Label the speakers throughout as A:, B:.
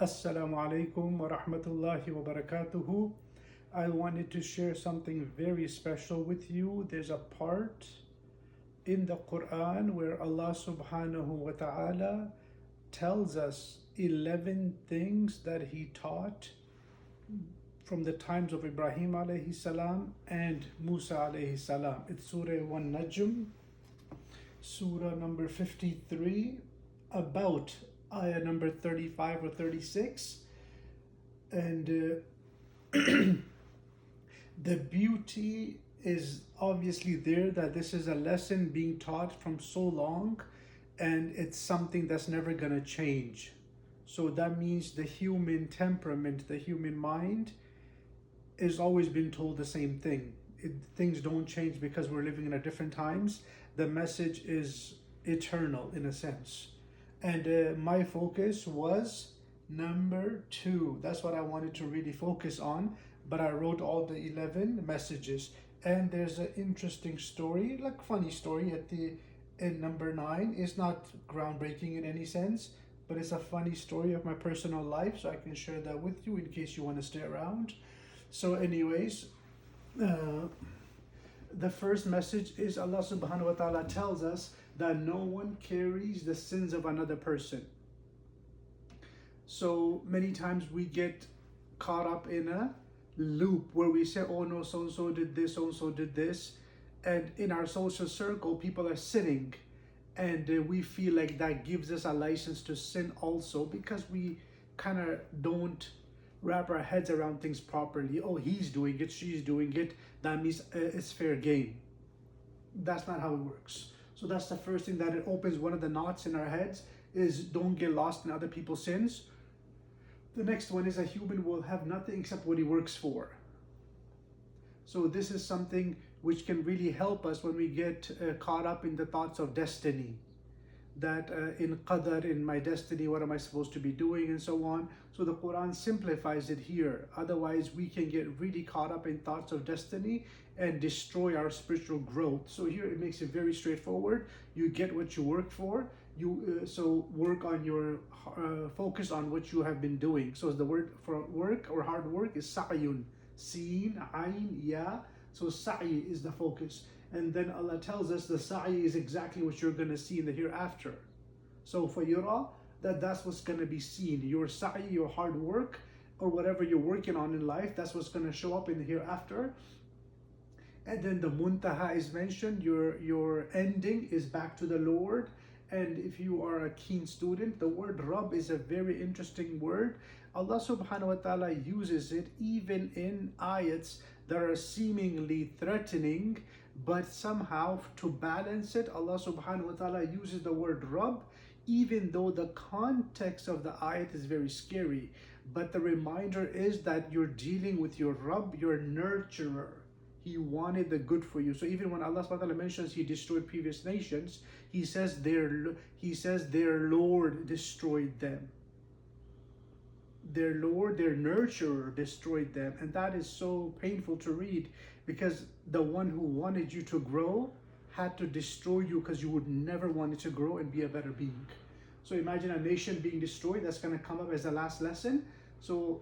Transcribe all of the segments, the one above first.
A: Assalamu alaikum wa rahmatullahi wa barakatuhu. I wanted to share something very special with you. There's a part in the Quran where Allah subhanahu wa ta'ala tells us 11 things that He taught from the times of Ibrahim alayhi salam and Musa alayhi salam. It's Surah 1 Najm, Surah number 53, about ayah number 35 or 36. And the beauty is obviously there that this is a lesson being taught from so long, and it's something that's never going to change. So that means the human temperament, the human mind, is always been told the same thing. Things don't change because we're living in a different times. The message is eternal in a sense. And my focus was number 2. That's what I wanted to really focus on. But I wrote all the 11 messages. And there's an interesting story, like funny story in number 9. It's not groundbreaking in any sense, but it's a funny story of my personal life, so I can share that with you in case you want to stay around. So anyways, the first message is Allah subhanahu wa ta'ala tells us that no one carries the sins of another person. So many times we get caught up in a loop where we say, oh no, so-and-so did this, so-and-so did this. And in our social circle, people are sinning. And we feel like that gives us a license to sin also, because we kind of don't wrap our heads around things properly. Oh, he's doing it, she's doing it, that means it's fair game. That's not how it works. So that's the first thing, that it opens one of the knots in our heads, is don't get lost in other people's sins. The next one is a human will have nothing except what he works for. So this is something which can really help us when we get caught up in the thoughts of destiny. That in qadar, in my destiny, what am I supposed to be doing, and so on. So the Quran simplifies it here. Otherwise, we can get really caught up in thoughts of destiny and destroy our spiritual growth. So here it makes it very straightforward. You get what you work for. So work on your focus on what you have been doing. So the word for work or hard work is sa'yun, sin, ayn, ya. So sa'i is the focus. And then Allah tells us the sa'i is exactly what you're going to see in the hereafter. So for yura, that's what's going to be seen. Your sa'i, your hard work, or whatever you're working on in life, that's what's going to show up in the hereafter. And then the muntaha is mentioned. Your ending is back to the Lord. And if you are a keen student, the word Rabb is a very interesting word. Allah subhanahu wa ta'ala uses it even in ayats that are seemingly threatening, but somehow to balance it, Allah subhanahu wa ta'ala uses the word Rabb, even though the context of the ayat is very scary. But the reminder is that you're dealing with your Rabb, your nurturer. He wanted the good for you. So even when Allah subhanahu wa ta'ala mentions He destroyed previous nations, He says their Lord destroyed them. Their Lord, their nurturer destroyed them. And that is so painful to read, because the one who wanted you to grow had to destroy you because you would never want it to grow and be a better being. So imagine a nation being destroyed. That's going to come up as the last lesson. So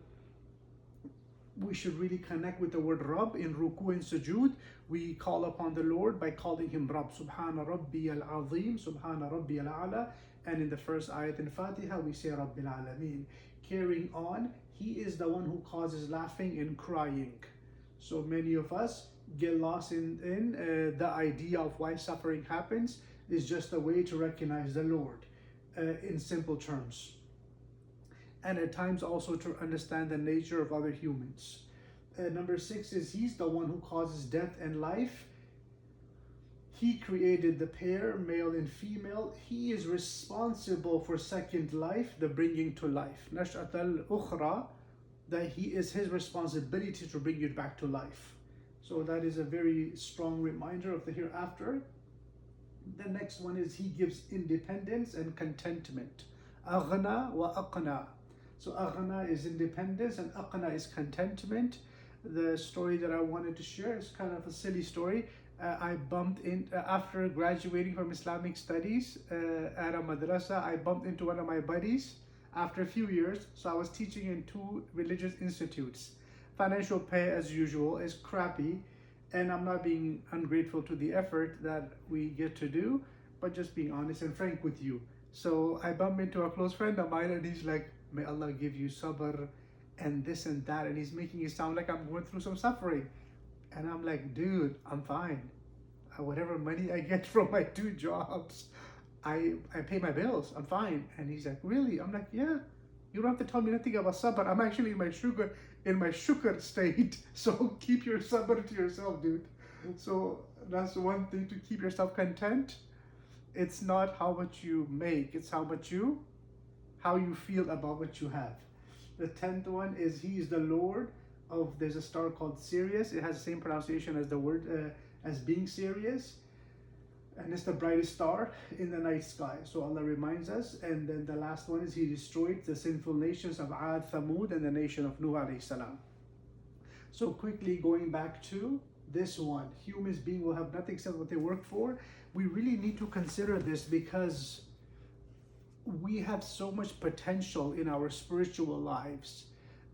A: we should really connect with the word Rabb in ruku and sujood. We call upon the Lord by calling Him Rabb. Subhana Rabbi al-Azim, Subhana Rabbi al-A'la. And in the first ayat in Fatiha, we say Rabbil Alameen. Carrying on, He is the one who causes laughing and crying. So many of us get lost in the idea of why suffering happens is just a way to recognize the Lord in simple terms. And at times also to understand the nature of other humans. Number 6 is He's the one who causes death and life. He created the pair, male and female. He is responsible for second life, the bringing to life. Nash'at al-ukhra, that His responsibility to bring you back to life. So that is a very strong reminder of the hereafter. The next one is He gives independence and contentment. Aghna wa aqna. So aghna is independence and aqna is contentment. The story that I wanted to share is kind of a silly story. I bumped in after graduating from Islamic studies at a madrasa. I bumped into one of my buddies after a few years. So I was teaching in 2 religious institutes. Financial pay, as usual, is crappy, and I'm not being ungrateful to the effort that we get to do, but just being honest and frank with you. So I bump into a close friend of mine, and he's like, "May Allah give you sabr and this and that," and he's making it sound like I'm going through some suffering. And I'm like, dude, I'm fine. Whatever money I get from my 2 jobs, I pay my bills. I'm fine. And he's like, really? I'm like, yeah. You don't have to tell me nothing about sabr. I'm actually in my shukr state. So keep your sabr to yourself, dude. So that's one thing, to keep yourself content. It's not how much you make, it's how you feel about what you have. The 10th one is He is the Lord of, there's a star called Sirius. It has the same pronunciation as the word, as being serious. And it's the brightest star in the night sky. So Allah reminds us. And then the last one is He destroyed the sinful nations of Ad, Thamud, and the nation of Nuh alayhi salam. So quickly going back to this one, humans being will have nothing except what they work for. We really need to consider this, because we have so much potential in our spiritual lives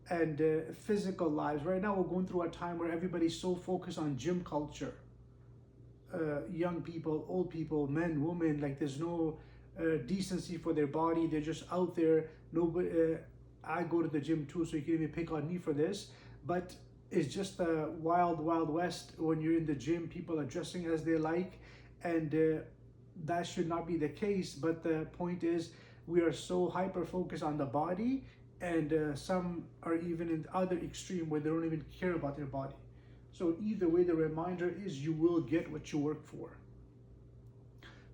A: and physical lives. Right now we're going through a time where everybody's so focused on gym culture. Young people, old people, men, women, like there's no decency for their body. They're just out there. Nobody. I go to the gym too, so you can even pick on me for this. But it's just the wild, wild west. When you're in the gym, people are dressing as they like, and that should not be the case. But the point is, we are so hyper focused on the body, and some are even in the other extreme where they don't even care about their body. So either way, the reminder is you will get what you work for.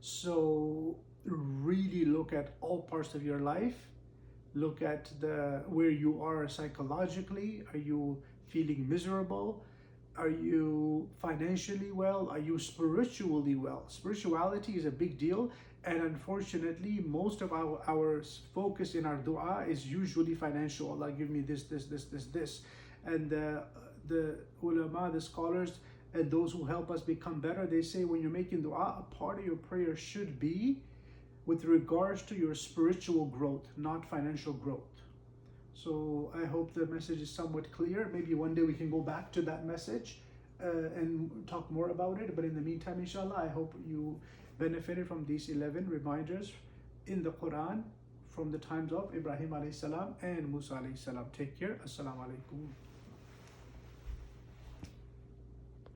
A: So really look at all parts of your life. Look at where you are psychologically. Are you feeling miserable? Are you financially well? Are you spiritually well? Spirituality is a big deal, and unfortunately most of our focus in our dua is usually financial. Allah give me this. And the ulama, the scholars, and those who help us become better, they say when you're making dua, a part of your prayer should be with regards to your spiritual growth, not financial growth. So I hope the message is somewhat clear. Maybe one day we can go back to that message and talk more about it. But in the meantime, inshallah, I hope you benefited from these 11 reminders in the Quran from the times of Ibrahim alayhi salam and Musa alayhi salam. Take care. Assalamu alaikum.